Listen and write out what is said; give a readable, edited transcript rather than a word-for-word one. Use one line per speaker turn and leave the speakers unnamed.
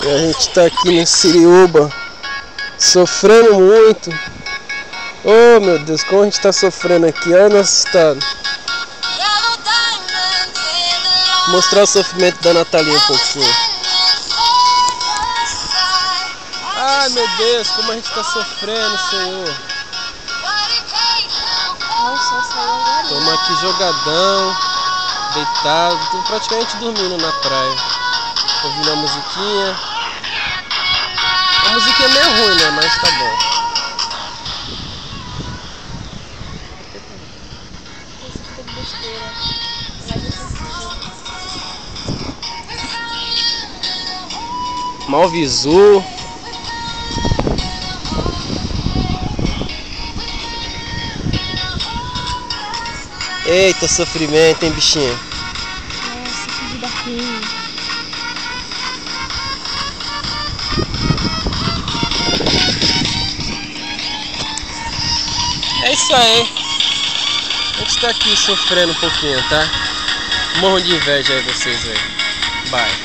E a gente tá aqui no Siriúba, sofrendo muito. Oh meu Deus, como a gente tá sofrendo aqui, olha o nosso estado. Vou mostrar o sofrimento da Natalia um pouquinho. Ai meu Deus, como a gente tá sofrendo, Senhor. Estamos aqui jogadão, deitado, tô praticamente dormindo na praia. Ouvindo a musiquinha. A musiquinha é meio ruim, né? Mas tá bom. Mau visu. Eita, sofrimento, hein, bichinho?
Nossa, que vida ruim.
É isso aí. A gente tá aqui sofrendo um pouquinho, tá? Morram de inveja aí vocês aí. Bye.